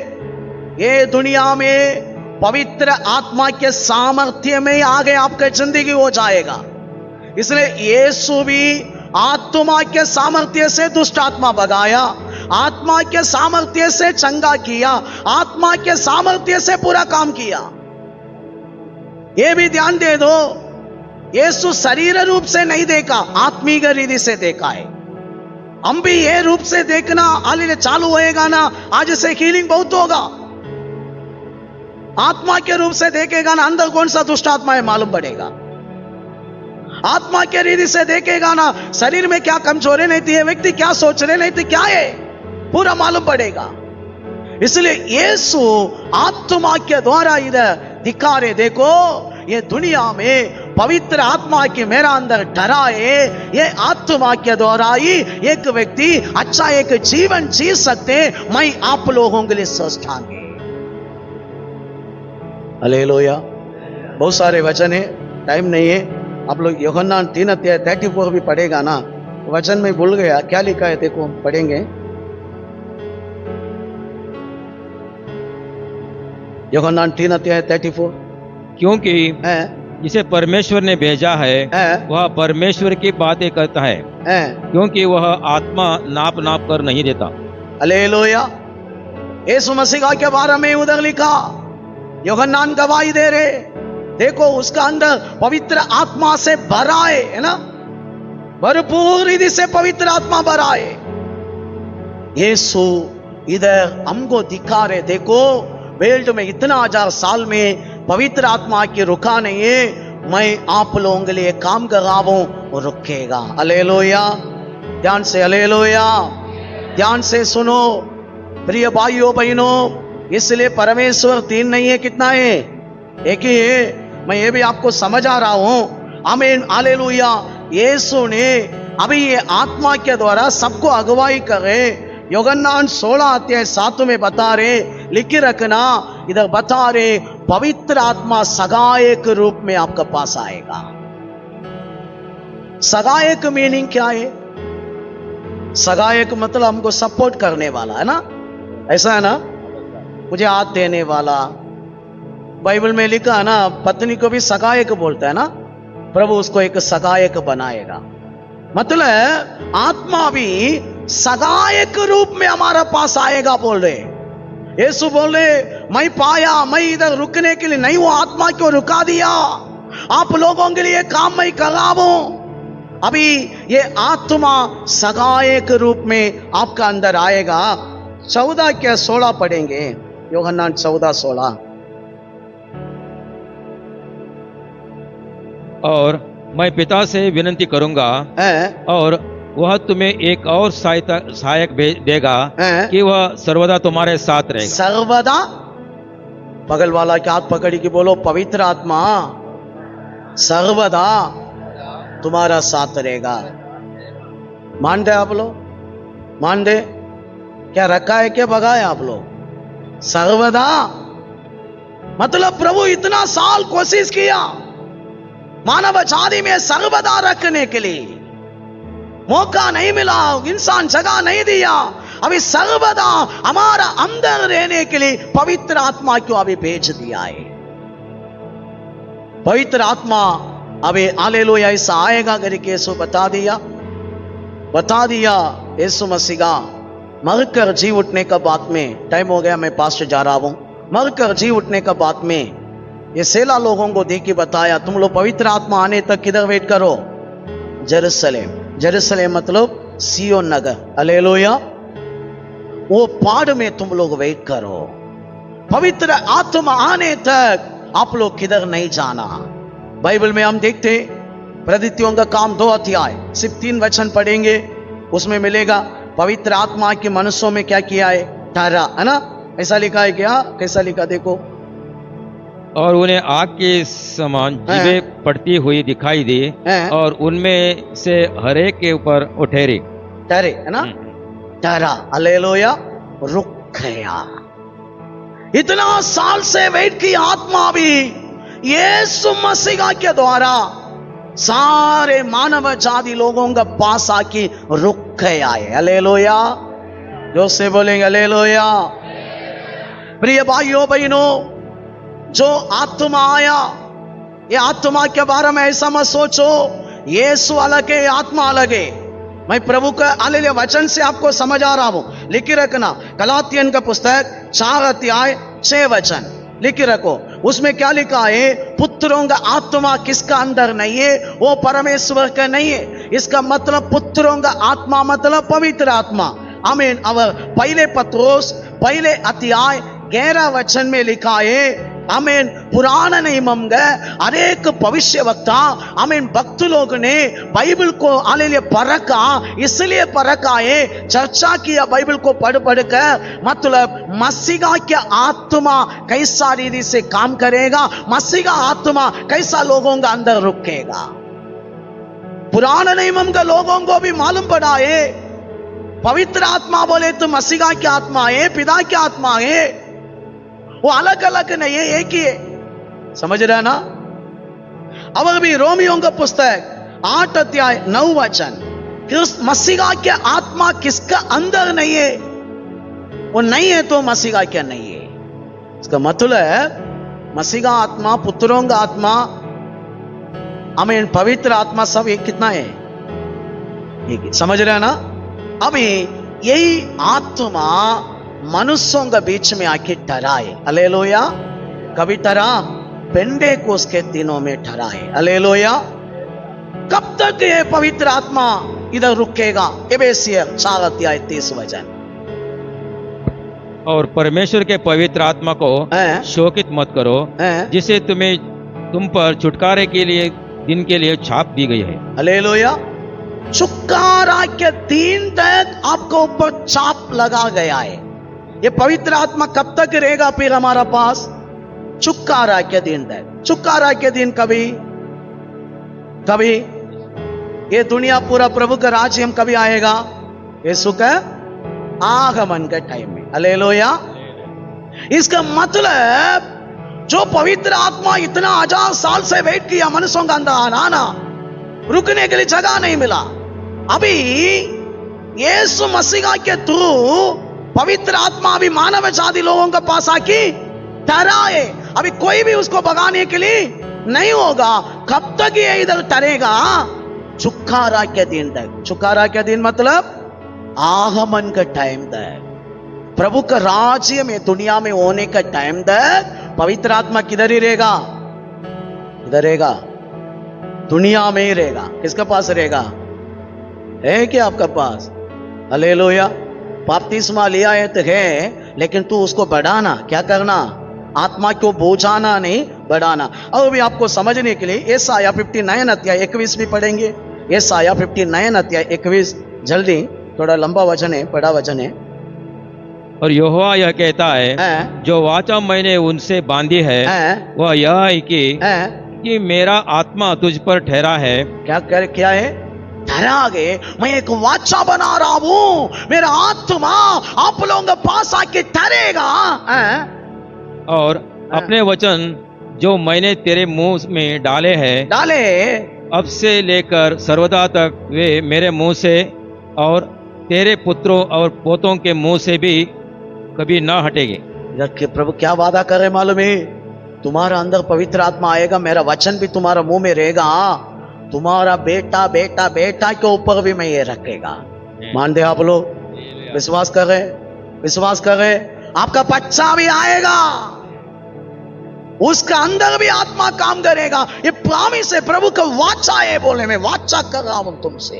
ये दुनिया में पवित्र आत्मा के सामर्थ्य में आगे आपका जिंदगी हो जाएगा। इसलिए यीशु भी आत्मा के सामर्थ्य से दुष्ट आत्मा भगाया, आत्मा के सामर्थ्य से चंगा किया, आत्मा के सामर्थ्य से पूरा काम किया। यह भी ध्यान दे दो, यीशु शरीर रूप से नहीं देखा, आत्मिक रीति से देखा है। हम भी ये रूप से देखना हालेलुया चालू होएगा ना, आज से हीलिंग बहुत होगा। आत्मा के रूप से देखेगा ना, अंदर कौन सा दुष्ट आत्मा है मालूम पड़ेगा। आत्मा के रीति से देखेगा ना, शरीर में क्या कमजोरी नहीं थी, व्यक्ति क्या सोच रहे नहीं थे, क्या है पूरा मालूम पड़ेगा। इसलिए यीशु आत्मा के द्वारा इधर दिखा रहे, देखो ये दुनिया में पवित्र आत्मा की मेरा अंदर ठहरा है। ये आत्मा के द्वारा ही एक व्यक्ति अच्छा एक जीवन जी सकते। मैं आप लोगों के लिए सोचतांगे। हालेलुया। बहुत सारे वचन है, टाइम नहीं है। आप लोग यूहन्ना 3:34 भी पढ़ेगा ना, वचन में भूल गया क्या लिखा है, देखो पढ़ेंगे। यूहन्ना 3:34। क्योंकि जिसे परमेश्वर ने भेजा है वह परमेश्वर की बातें करता है, क्योंकि वह आत्मा नाप नाप कर नहीं देता। हालेलुया। यीशु मसीह के बारे में उधर लिखा, यूहन्ना गवाही दे रहे, देखो उसका अंदर पवित्र आत्मा से भरा है ना, भरपूर रिधि से पवित्र आत्मा भरा है। यीशु इधर हमको दिखा रहे, देखो वर्ल्ड में इतना 1000 साल में पवित्र आत्मा की रुका नहीं है, मैं आप लोगों के लिए काम कर रहा हूं, वो रुकेगा। हालेलुया, ध्यान से हालेलुया, ध्यान से सुनो प्रिय भाइयों बहनों। इसलिए परमेश्वर 3 नहीं है, कितना है? एक ही है। मैं ये भी आपको समझ आ रहा हूं। आमीन, हालेलुया। यीशु ने अभी ये आत्मा के द्वारा सबको अगुवाई करे। यूहन्ना 16:7 में बता रहे, लिख रखना, इधर बता रहे, पवित्र आत्मा सगायक रूप में आपके पास आएगा। सगायक मीनिंग क्या है? सगायक मतलब हमको सपोर्ट करने वाला, है ना? ऐसा है ना, मुझे हाथ देने वाला। बाइबल में लिखा है ना, पत्नी को भी सगायक बोलता है ना, प्रभु उसको एक सगायक बनाएगा। मतलब आत्मा भी सगायक रूप में हमारा पास आएगा बोल रहे। यीशु बोल रहे, मैं पाया, मैं इधर रुकने के लिए नहीं, वो आत्मा को रुका दिया, आप लोगों के लिए काम मैं कर रहा हूं। अभी ये आत्मा सगायक रूप में आपका अंदर आएगा। 14:16 पढ़ेंगे, यूहन्ना 14:16। और मैं पिता से विनती करूंगा और वह तुम्हें एक और सहायक देगा कि वह सर्वदा तुम्हारे साथ रहेगा। सर्वदा, बगल वाला के हाथ पकड़ी कि बोलो, पवित्र आत्मा सर्वदा तुम्हारा साथ रहेगा। मान दे आप लोग, मान दे? क्या रखा है, क्या भगा है आप लोग? सर्वदा मतलब प्रभु इतना साल कोशिश किया मानव जाति में सर्वदा रखने के लिए, मौका नहीं मिला, इंसान जगह नहीं दिया। अभी सर्वदा हमारा अंदर रहने के लिए पवित्र आत्मा को अभी भेज दिया है। पवित्र आत्मा अभी हालेलुया ऐसा आएगा करके यीशु बता दिया। यीशु मसीह का मरकर जी उठने का बात में, टाइम हो गया, मैं पास से जा रहा हूं। मरकर जी उठने का बात में ये सेला लोगों को देख के बताया, तुम लोग पवित्र आत्मा आने तक किधर वेट करो? जेरूसलेम। जेरूसलेम मतलब सियोन नगर। हालेलुया, वो पहाड़ में तुम लोग वेट करो। पवित्र आत्मा आने तक आप लोग किधर नहीं जाना। बाइबल में हम देखते प्रदित्यों का काम 2 अध्याय सिर्फ 3 वचन पढ़ेंगे, उसमें मिलेगा पवित्र आत्मा के मनुष्यों में क्या किया है, ठहरा, है ना? ऐसा लिखा है क्या? कैसा लिखा देखो। और उन्हें आग के समान जीवें पड़ती हुई दिखाई दी और उनमें से हर एक के ऊपर वो ठहरे, है ना? ठहरा, हालेलुया, रुक गया। इतना साल से वेट की आत्मा भी यीशु मसीह के द्वारा सारे मानव जाति लोगों का पास आके रुक गया है। हालेलुया, जो से बोलेंगे हालेलुया। प्रिय भाइयों बहनों, जो आत्मा आया, ये आत्मा के बारे में ऐसा मत सोचो यीशु अलग है, आत्मा अलग है। मैं प्रभु का हालेलुया वचन से आपको समझ आ रहा हूं। लिख रखना, गलातियन का पुस्तक 4 अध्याय 6 वचन लिख रखो। उसमें क्या लिखा है? पुत्रों का आत्मा किसका अंदर नहीं है, वो परमेश्वर का नहीं है। इसका मतलब पुत्रों का आत्मा मतलब पवित्र आत्मा। आमीन। और पहले पत्रोस पहले अध्याय 11 वचन में लिखा है, आमीन, पुराना नियम का अनेक भविष्य वक्ता, आमीन, भक्त लोग ने बाइबल को हालेलुया परखा, इसलिए परखा है, चर्चा किया बाइबल को पढ़ कर, मतलब मसीहा क्या आत्मा कैसा रीति से काम करेगा, मसीहा आत्मा कैसा लोगों का अंदर रुकेगा। पुराना नियम का लोगों को भी मालूम पड़ा है, पवित्र आत्मा बोले तो मसीहा की आत्मा है, पिता की आत्मा है, वो अलग अलग नहीं है, एक ही है। समझ रहे ना? अब भी रोमियों का पुस्तक 8 अध्याय 9 वचन, मसीहा के आत्मा किसका अंदर नहीं है, वो नहीं है तो मसीहा क्या नहीं है। इसका मतलब है मसीहा आत्मा, पुत्रों का आत्मा, आमीन, पवित्र आत्मा सब एक कितना है, एक। समझ रहे ना? अभी यही आत्मा मनुष्यों के बीच में आके ठहरा है। हालेलुया। कभी ठहरा, पेंटेकोस्त के दिनों में ठहराए। हालेलुया। कब तक ये पवित्र आत्मा इधर रुकेगा? एफेसियर 4:30 और परमेश्वर के पवित्र आत्मा को शोकित मत करो, जिसे तुम पर छुटकारे के लिए दिन के लिए छाप दी गई है। हालेलुया। छुटकारा के दिन तक आपको ऊपर छाप लगा गया है। ये पवित्र आत्मा कब तक रहेगा फिर हमारा पास? छुटकारा के दिन तक। छुटकारा के दिन कभी ये दुनिया पूरा प्रभु का राज्य कभी आएगा? यीशु का आगमन के टाइम में। हालेलुया। इसका मतलब जो पवित्र आत्मा इतना 1000 साल से वेट किया मनुष्यों का अंदर आना, रुकने के लिए जगह नहीं मिला। अभी यीशु मसीह के थ्रू पवित्र आत्मा अभी मानव जाति लोगों के पास आके ठहराए। अभी कोई भी उसको भगाने के लिए नहीं होगा। कब तक ये इधर ठहरेगा? छुटकारा के दिन तक। छुटकारा के दिन मतलब आगमन का टाइम तक, प्रभु का राज्य में दुनिया में होने का टाइम तक पवित्र आत्मा किधर ही रहेगा? इधर रहेगा, दुनिया में ही रहेगा। किसके पास रहेगा? है क्या आपका पास? हालेलुया। बपतिस्मा लिया है तो है, लेकिन तू उसको बढ़ाना। क्या करना? आत्मा को बोझाना नहीं, बढ़ाना। और भी आपको समझने के लिए यशायाह 59:21 भी पढ़ेंगे। यशायाह 59:21 जल्दी, थोड़ा लंबा वचन है, बड़ा वचन है। और यहोवा यह कहता है, जो वाचा मैंने उनसे बांधी है वह यह है कि मेरा आत्मा तुझ पर ठहरा है। क्या है? ठहरा गए। मैं एक वाचा बना रहा हूं, मेरा आत्मा आप लोगों के पास आके ठहरेगा। और अपने वचन जो मैंने तेरे मुंह में डाले अब से लेकर सर्वदा तक वे मेरे मुंह से और तेरे पुत्रों और पोतों के मुंह से भी कभी ना हटेंगे। प्रभु क्या वादा कर रहे मालूम है? तुम्हारा अंदर पवित्र आत्मा आएगा, मेरा वचन भी तुम्हारा मुंह में रहेगा, तुम्हारा बेटा बेटा बेटा के ऊपर भी मैं ये रखेगा। मान दे आप लोग? विश्वास कर रहे? विश्वास कर रहे? आपका बच्चा भी आएगा, उसका अंदर भी आत्मा काम करेगा। ये प्रॉमिस है, प्रभु का वाचा है। बोले मैं वाचा कर रहा हूं तुमसे।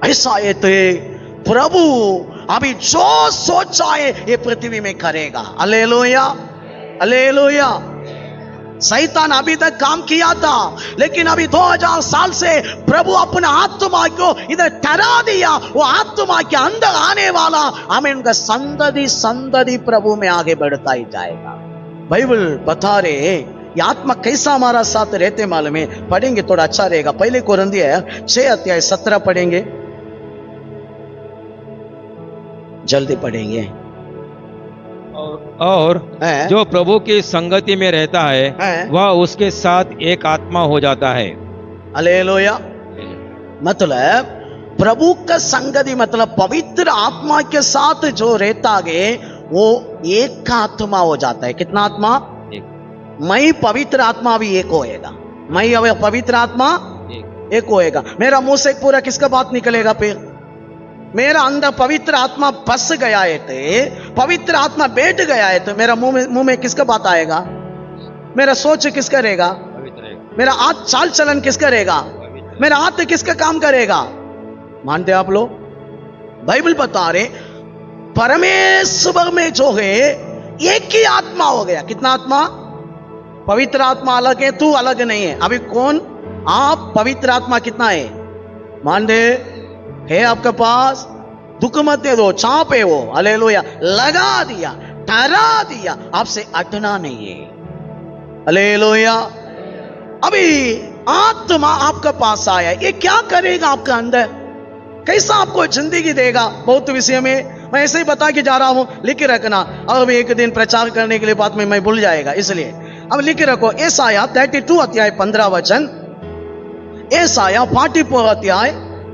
ऐसा ये तो प्रभु अभी जो सोचा है ये पृथ्वी में करेगा। हालेलुया। हालेलुया। शैतान अभी तक काम किया था, लेकिन अभी 2000 साल से प्रभु अपना आत्मा को इधर ठहरा दिया। वो आत्मा के अंदर आने वाला हमें उनका संतति प्रभु में आगे बढ़ता ही जाएगा। बाइबल बता रहे ये आत्मा कैसा हमारा साथ रहते मालूम है? पढ़ेंगे, थोड़ा अच्छा रहेगा। पहले कोरिन्थियर 6:17 पढ़ेंगे, जल्दी पढ़ेंगे। और जो प्रभु की संगति में रहता है वह उसके साथ एक आत्मा हो जाता है। हालेलुया। मतलब प्रभु का संगति मतलब पवित्र आत्मा के साथ जो रहता है वो एक का आत्मा हो जाता है। कितना आत्मा? मैं पवित्र आत्मा भी एक होएगा। मैं अब पवित्र आत्मा एक होएगा। मेरा मुंह से पूरा किसका बात निकलेगा? फिर मेरा अंदर पवित्र आत्मा बस गया है तो, पवित्र आत्मा बैठ गया है तो मेरा मुंह में किसका बात आएगा? मेरा सोच किसका रहेगा? मेरा चाल चलन किसका रहेगा? मेरा हाथ किसका काम करेगा? मानते आप लोग? बाइबल बता रहे परमेश्वर में जो है एक ही आत्मा हो गया। कितना आत्मा? पवित्र आत्मा अलग है, तू अलग नहीं है। अभी कौन? आप पवित्र आत्मा कितना है? मान दे है आपके पास? दुख मत दे दो, चाप है वो। हालेलुया। लगा दिया, ठहरा दिया, आपसे हटना नहीं है। हालेलुया। अभी आत्मा आपके पास आया, ये क्या करेगा आपका अंदर? कैसा आपको जिंदगी देगा? बहुत विषय में मैं ऐसे ही बता के जा रहा हूं, लिख के रखना। अब एक दिन प्रचार करने के लिए बात में मैं भूल जाएगा, इसलिए अब लिख के रखो। यशायाह 32 अध्याय 15 वचन, यशायाह 44 अध्याय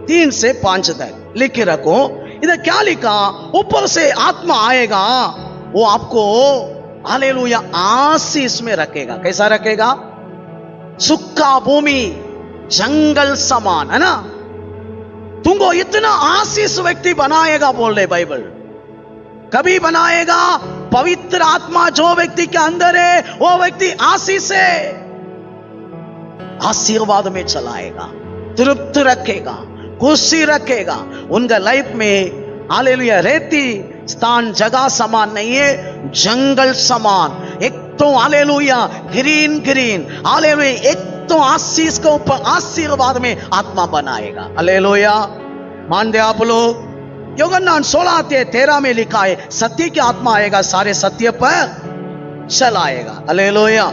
3 से 5 तक लिख के रखो। इधर क्या लिखा? ऊपर से आत्मा आएगा, वो आपको हालेलुया आशीष में रखेगा। कैसा रखेगा? सूखा भूमि जंगल समान, है ना? तुमको इतना आशीष व्यक्ति बनाएगा बोल रहे बाइबल। कभी बनाएगा? पवित्र आत्मा जो व्यक्ति के अंदर है वो व्यक्ति आशीष है, आशीर्वाद में चलाएगा, तृप्त रखेगा, खुशी रखेगा। उनका लाइफ में हालेलुया रेती स्थान जगह समान नहीं है, जंगल समान। एक तो हालेलुया ग्रीन ग्रीन, हालेलुया एक तो आशीष के ऊपर आशीर्वाद में आत्मा बनाएगा। हालेलुया, मान दे आप लोग। योहन्ना 16:13 में लिखा है सत्य की आत्मा आएगा, सारे सत्य पर चलाएगा। हालेलुया,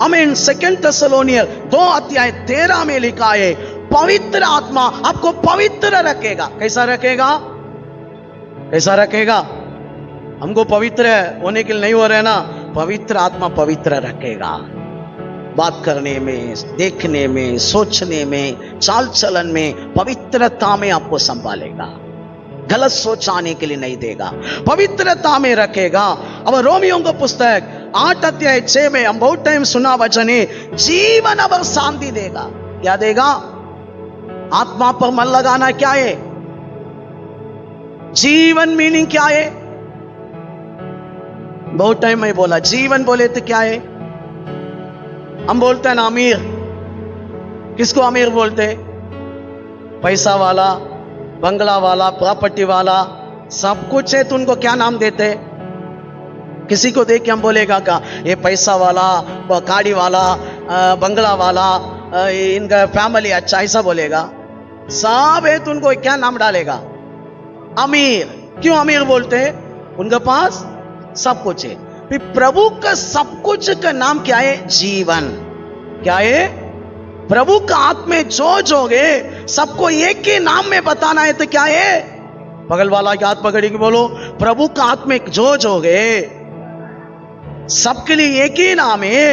आमीन। 2 थिस्सलुनीयर 2:13 में लिखा है पवित्र आत्मा आपको पवित्र रखेगा। कैसा रखेगा? कैसा रखेगा? हमको पवित्र होने के लिए नहीं हो रहे ना, पवित्र आत्मा पवित्र रखेगा। बात करने में, देखने में, सोचने में, चाल चलन में, पवित्रता में आपको संभालेगा, गलत सोच आने के लिए नहीं देगा, पवित्रता में रखेगा। अब रोमियों का पुस्तक 8:6 में हम बहुत टाइम सुना वचन है, जीवन अब शांति देगा। क्या देगा? आत्मा पर मन लगाना क्या है? जीवन मीनिंग क्या है? बहुत टाइम मैं बोला जीवन बोले तो क्या है? हम बोलते हैं ना अमीर, किसको अमीर बोलते? पैसा वाला, बंगला वाला, प्रॉपर्टी वाला, सब कुछ है तो उनको क्या नाम देते? किसी को देख के हम बोलेगा क्या ये पैसा वाला, गाड़ी वाला, बंगला वाला, इनका फैमिली अच्छा, ऐसा बोलेगा? सब है तो उनको क्या नाम डालेगा? अमीर। क्यों अमीर बोलते हैं? उनके पास सब कुछ है। फिर प्रभु का सब कुछ का नाम क्या है? जीवन। क्या है? प्रभु का आत्मा जो जोगे सबको एक ही नाम में बताना है तो क्या है? बगल वाला की हाथ पकड़ी के बोलो, प्रभु का आत्मा जो जोगे सबके लिए एक ही नाम है,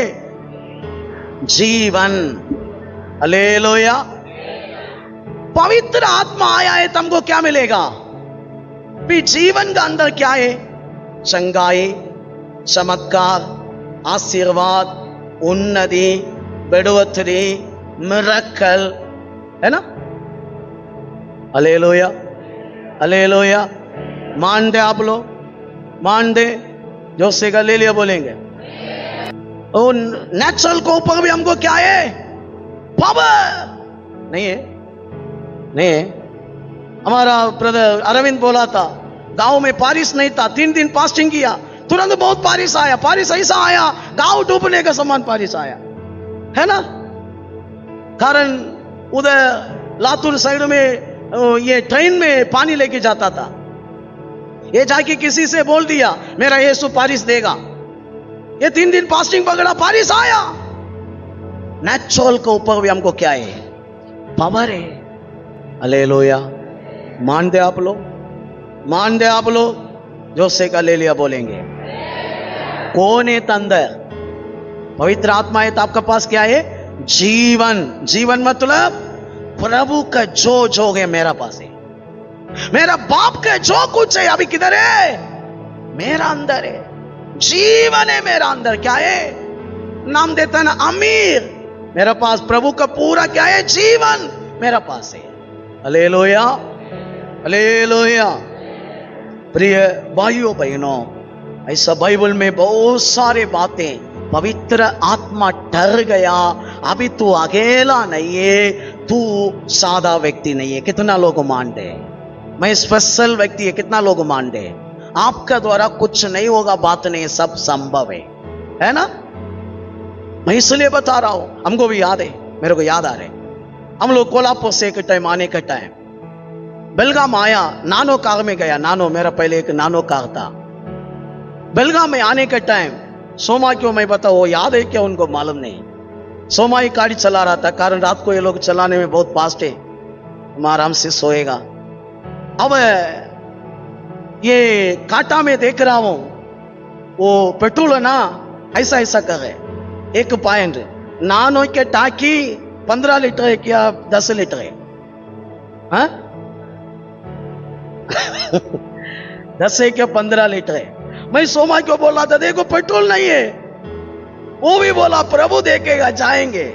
जीवन। हालेलुया। पवित्र आत्मा आया है तो हमको क्या मिलेगा? भी जीवन का अंदर क्या है? चंगाई, चमत्कार, आशीर्वाद, उन्नति, बढ़ोतरी, मिरेकल, है ना? Hallelujah, hallelujah. मान दे आप लोग, मान दे। जो सेगा ले लिया बोलेंगे। और नेचुरल को ऊपर भी हमको क्या है? पावर नहीं है, नहीं है। हमारा ब्रदर अरविंद बोला था गांव में बारिश नहीं था, 3 दिन फास्टिंग किया, तुरंत बहुत बारिश आया। बारिश ऐसा आया गांव डूबने का समान बारिश आया, है ना? कारण उधर लातूर साइड में ये ट्रेन में पानी लेके जाता था, ये जाके किसी से बोल दिया मेरा यीशु बारिश देगा। ये 3 दिन फास्टिंग पकड़ा, बारिश आया। नेचुरल के ऊपर भी हमको क्या है? पावर है। हालेलुया। मान दे आप लोग, मान दे आप लोग। जो से का ले लिया बोलेंगे। कौन है अंदर? पवित्र आत्मा है तो आपके पास क्या है? जीवन। जीवन मतलब प्रभु का जो जोग है मेरा पास है, मेरा बाप का जो कुछ है अभी किधर है? मेरा अंदर है। जीवन है मेरा अंदर। क्या है? नाम देता है ना अमीर। मेरा पास प्रभु का पूरा क्या है? जीवन मेरा पास है। Hallelujah, hallelujah. प्रिय भाइयों बहनों, ऐसा बाइबल में बहुत सारे बातें, पवित्र आत्मा डर गया, अभी तू अकेला नहीं है, तू सादा व्यक्ति नहीं है। कितना लोग मान दे मैं स्पेशल व्यक्ति है? कितना लोग मान दे आपका द्वारा कुछ नहीं होगा? बात नहीं, सब संभव है ना? मैं इसलिए बता रहा हूं, हमको भी याद है, मेरे को याद आ रहे, हम लोग कोल्हापुर से एक टाइम आने का टाइम बेलगाम आया, नानो कार में गया। नानो, मेरा पहले एक नानो कार था। बेलगाम में आने का टाइम सोमा, क्यों मैं बताऊं, वो याद है क्या उनको मालूम नहीं। सोमा ही गाड़ी चला रहा था, कारण रात को ये लोग चलाने में बहुत फास्ट है, हम आराम से सोएगा। अब ये कांटा में देख रहा हूं, वो पेट्रोल है ना ऐसा ऐसा कर रहे, 1 पॉइंट नानो के टाकी 15 लीटर है क्या 10 लीटर है? हाँ 10 है क्या 15 लीटर है? मैं सोमा को बोला था देखो पेट्रोल नहीं है, वो भी बोला प्रभु देखेगा, जाएंगे।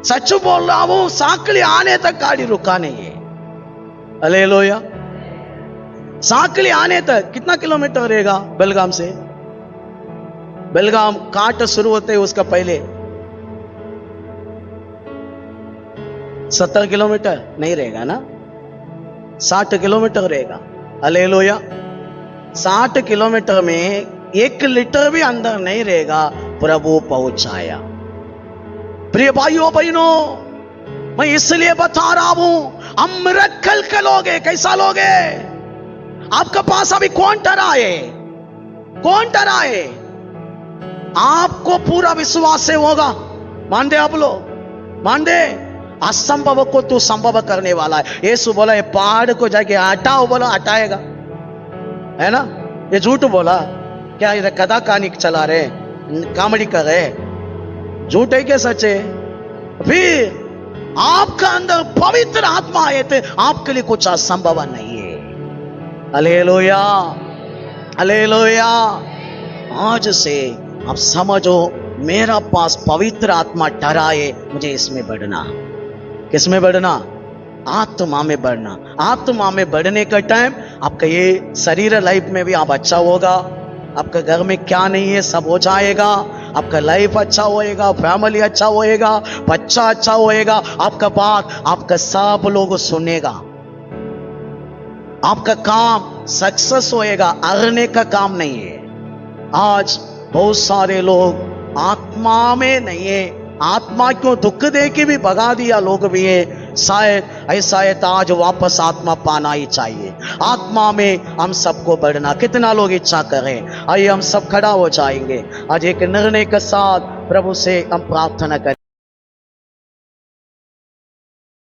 सच बोल रहा हूं, साकली आने तक गाड़ी रुका नहीं है। हालेलुया। साकली आने तक कितना किलोमीटर रहेगा बेलगाम से? बेलगाम काट शुरू होते हैं उसका पहले 70 किलोमीटर नहीं रहेगा ना, 60 किलोमीटर रहेगा। हालेलुया। 60 किलोमीटर में 1 लीटर भी अंदर नहीं रहेगा, प्रभु पहुंचाया। प्रिय भाइयों बहनों, मैं इसलिए बता रहा हूं, हम मिरेकल के लोग हैं। कैसा लोग हैं? आपके पास अभी कौन डराए? कौन डराए? आपको पूरा विश्वास से होगा। मान दे आप लोग, मान दे। असंभव को तू संभव करने वाला है। यीशु बोला ये पहाड़ को जाके हटाओ, बोला हटाएगा, है ना? ये झूठ बोला क्या? इधर कदा कहानी चला रहे, कॉमेडी कर रहे? झूठ है क्या सच है? फिर आपका अंदर पवित्र आत्मा आए थे, आपके लिए कुछ असंभव नहीं है। Hallelujah, hallelujah. आज से आप समझो, मेरा पास पवित्र आत्मा डराए, मुझे इसमें बढ़ना। किसमें बढ़ना? आत्मा में बढ़ना। आत्मा में बढ़ने का टाइम आपका ये शरीर लाइफ में भी आप अच्छा होगा। आपका घर में क्या नहीं है सब हो जाएगा। आपका लाइफ अच्छा होएगा, फैमिली अच्छा होएगा, बच्चा अच्छा होएगा, आपका बात आपका सब लोग सुनेगा, आपका काम सक्सेस होएगा। अरने का काम नहीं है। आज बहुत सारे लोग आत्मा में नहीं है। आत्मा क्यों दुख दे के भी भगा दिया लोग भी है। शायद ऐसा है, आज वापस आत्मा पाना ही चाहिए। आत्मा में हम सबको बढ़ना। कितना लोग इच्छा करें? आइए हम सब खड़ा हो जाएंगे। आज एक निर्णय के साथ प्रभु से हम प्रार्थना करें।